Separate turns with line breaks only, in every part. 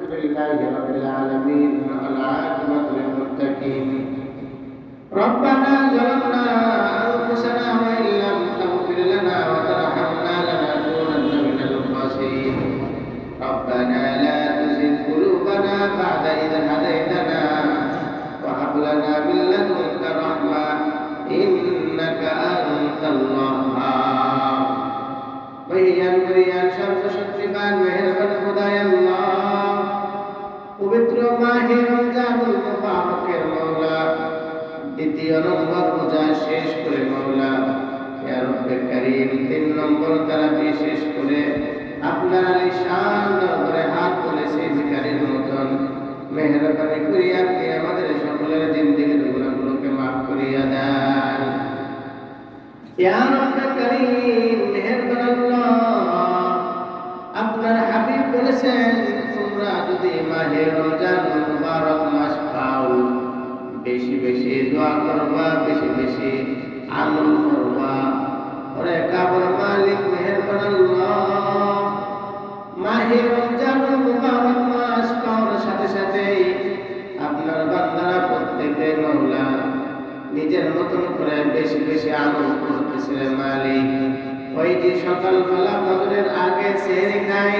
لله رب العالمين والعاقبة للمتقين ربنا ظلمنا أنفسنا وإن لم تغفر لنا وترحمنا لنكونن من الخاسرين ربنا لا تزغ قلوبنا بعد إذ هديتنا وهب لنا من لدنك رحمة إنك أنت الوهاب মহিয়ান সর্বশক্তিমান মেহেরবান খোদায় আল্লাহ পবিত্র মাহে রমজানুল মুবারকের মাওলা দ্বিতীয় নম্বর রোজা শেষ করে মাওলা ইয়া রব্বে কারীম 3 নম্বর তারাবি শেষ করে আপনার আলিশান দরবারে হাত তুলেছি ভিখারির মতন মেহেরবানি করে আপনি আমাদের সকলের জিন্দেগীর গুনাহগুলোকে maaf করিয়া দেন ইয়া রব্বে কারীম মেহেরবান আল্লাহ আপনার হাবিব বলেছেন তোমরা যদি মাহে রমজানুল মুবারক মাস পাও বেশি বেশি দোয়া করবা বেশি বেশি আমল করবা ওরে কাবার মালিক মেহেরবান আল্লাহ মাহে রমজানুল মুবারক মাস পাওয়ার সাথে সাথে আপনার বান্দারা প্রত্যেকে মাওলা নিজের মতন করে বেশি বেশি আমল করতেছিলেন মালিক ওই যে সকালবেলা ফজরের আগে সেহরি খাই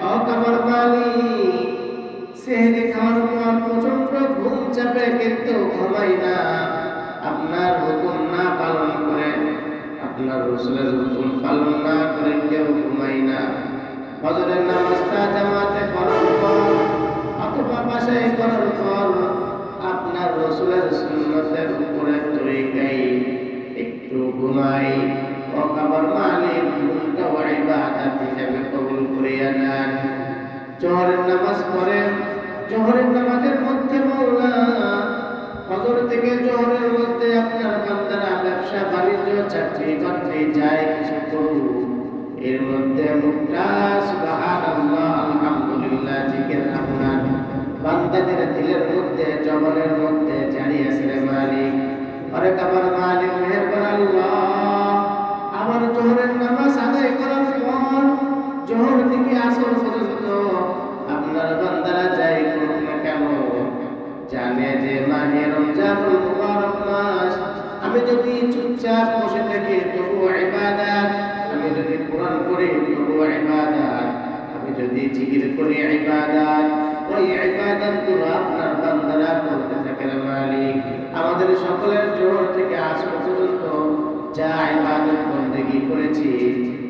ও কাবার মালিক সেহরি খাওয়ার পর প্রচন্ড ঘুম চাপে কিন্তু ঘুমাই না আপনার হুকুম না পালন করে আপনার রাসূলের হুকুম পালন না করে কেউ ঘুমাই না ফজরের নামাজটা জামাতে পড়ার পর অথবা বাসায় করার পর আপনার রাসূলের সুন্নতের উপরে তরিকায় একটু ঘুমাই ও কাবার মালিক ঘুমটা ইবাদত হিসেবে কবুল করিয়া নেন জোহরের নামাজ পড়ে জোহরের নামাজের মধ্যে মাওলা ফজর থেকে জোহরের মধ্যে আপনার বান্দারা ব্যবসা বাণিজ্য চাকরি বাকরি যায় কিছু করুক এর মধ্যে মুখটা সুবহানাল্লাহ আলহামদুলিল্লাহ জিকির আপনার বান্দাদের দিলের মধ্যে জবানের মধ্যে জারি আছে রে মালিক আরে কাবার মালিক মেহেরবান আল্লাহ আমার জোহরের নামাজ আদায় করার পর জোহর থেকে আসর পর্যন্ত আপনার বান্দারা যাই করুক না কেন জানে যে মাহে রমজানুল মুবারক মাস আমি যদি চুপচাপ বসে থাকি তবুও ইবাদত আমি যদি কোরআন পড়ি তবুও ইবাদত আমি যদি জিকির করি ইবাদত ওই ইবাদতগুলো আপনার বান্দারা করতে থাকে মালিক আমাদের সকলের জোহর থেকে আসর পর্যন্ত যা ইবাদত বন্দেগী করেছি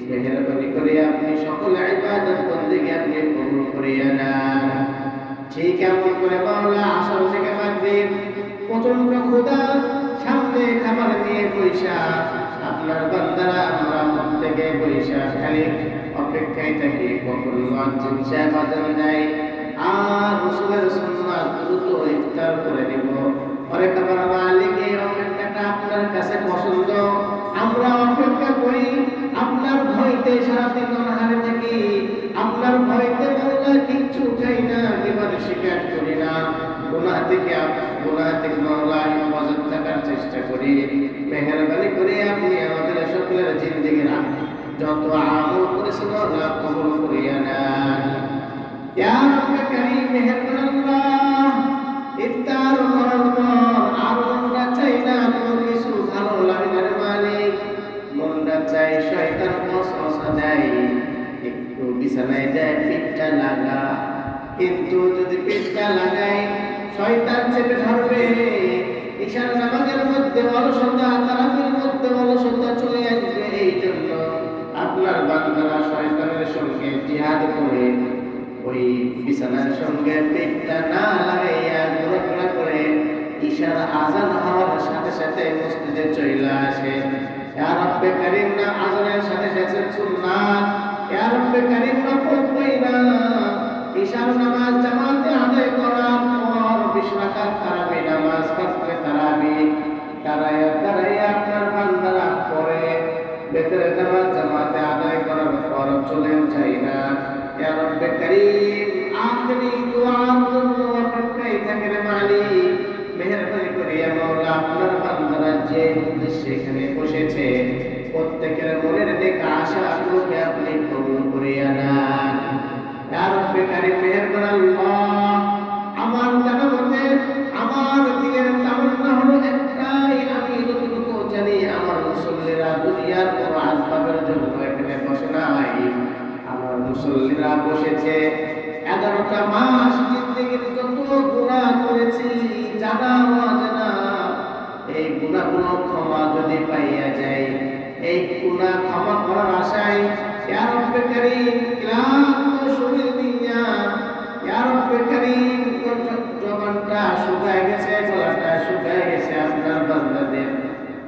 মেহেরবানি করে আপনি সকল ইবাদত বন্দেগী আপনি কবুল করিয়া নেন ঠিক এমন করে মাওলা আসর থেকে মাগরিব প্রচন্ড ক্ষুধা সামনে খাবার নিয়ে বৈশা আপনার বান্দারা আমরা প্রত্যেকে বৈশা খালি অপেক্ষায় থাকি কখন মুয়াজ্জিন সাহেব আযান দেয় আর রাসূলের সুন্নাত দ্রুত ইফতার করে নিব পরে কাবার মালিক এই অপেক্ষাটা আপনার কাছে পছন্দ আমরা অপেক্ষা করি আপনার ভয়তে সারাদিন অনাহারে থাকি আপনার ভয়তে মাওলা কিচ্ছু খাই না এবার স্বীকার করি না গুনাহ থেকে মাওলা হেফাজত থাকার চেষ্টা করি মেহেরবানি করে আপনি আমাদের সকলের জিন্দেগীর যত আমল করেছেন আল্লাহ কবুল করিয়া নেন ইয়া রব্বে কারীম মেহেরবান আল্লাহ ইফতার করার পর আর মনটা চাই না কোনো কিছু ভালো লাগে না মালিক মনটা চাই শয়তান ওয়াসওয়াসা দেয় একটু বিছানায় যায় পিঠটা লাগা কিন্তু যদি পিঠটা লাগাই শয়তান চেপে ধরবে ঈশার নামাজের মধ্যে অলসতা তারাবির মধ্যে অলসতা চলে আসবে এই জন্য আপনার বান্দারা শয়তানের সঙ্গে জিহাদ করে ওই বিছানার সঙ্গে পেটটা না লাগাইয়া ঘোরাফেরা করে ঈশার আযান হওয়ার সাথে সাথে মসজিদে চলে আসে ইয়া রব্বে কারীম না আযানের সাথে সাথে সুন্নাত ইয়া রব্বে কারীম না পড়বেনা ঈশার নামাজ জামাতে আদায় করার পর 20 রাকাত তারাবি নামাজ পড়তে তারাবি দাঁড়াইয়া আপনার বান্দারা পড়ে বেতরে নামাজ জামাতে আদায় করার পর চলে যায় না ইয়া রব্বে কারীম আখরি দুআর জন্য অপেক্ষায় থাকে রে মালিক মেহেরবানি করে মাওলা আপনার বান্দারা যে উদ্দেশ্যে এখানে বসেছে প্রত্যেকের মনের নেক আশাগুলোকে আপনি কবুল করিয়া নেন ইয়া রব্বে কারীম মেহেরবান এসেছে। 11টা মাস জিন্দেগির যত গুনাহ করেছি জানা অজানা, এই গুনাহগুলো ক্ষমা যদি পাইয়া যায়, এই গুনাহ ক্ষমা করার আশায় ইয়া রব্বে কারীম ক্লান্ত শরীর নিয়া, ইয়া রব্বে কারীম জবানটা শুকায় গেছে, গলাটা শুকায় গেছে আপনার বান্দাদের,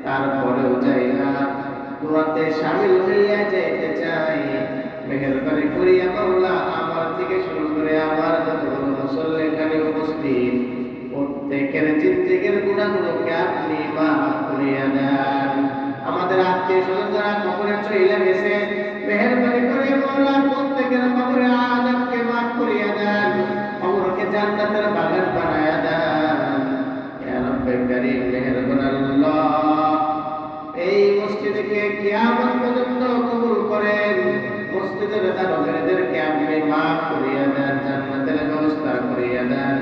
তারপরেও যাই না দোয়াতে শামিল হইয়া যাইতে চাই। মেহেরবানি করিয়া মাওলা আমার থেকে শুরু করে আমার যতগুলো মুসল্লি এখানে উপস্থিত প্রত্যেকের জিন্দেগির গুনাহগুলোকে আপনি মাফ করিয়া দেন। আমাদের আত্মীয় স্বজন যারা কবরে চলে গেছে, মেহেরবানি করে মাওলা প্রত্যেকের কবরে আযাবকে মাফ করিয়া দেন, কবরকে জান্নাতের বাগান বানায়া দেন। ইয়া রব্বে কারীম মেহেরবান আল্লাহ, এই মসজিদকে কিয়ামত পর্যন্ত কবুল করেন। মসজিদের দারোগাদেরকে আপনি মাফ করিয়া দেন, জান্নাতের ব্যবস্থা করিয়া দেন।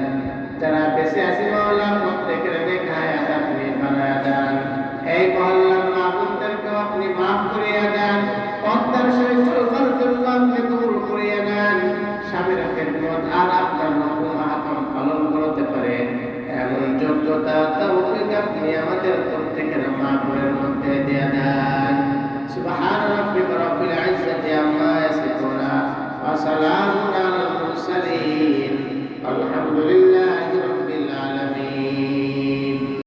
যারা বেঁচে আছে মাওলা প্রত্যেকের নেকায়াত আপনি বানায়া দেন। এই মহল্লার মা-বোনদেরকে আপনি মাফ করিয়া দেন, পর্দার সহিত চলবার জন্য আপনি কবুল করিয়া দেন। স্বামীর খেদমত আর আপনার নফল আহকাম পালন করতে পারে এমন যোগ্যতা তৌফিক আপনি আমাদের প্রত্যেকের মা বোনের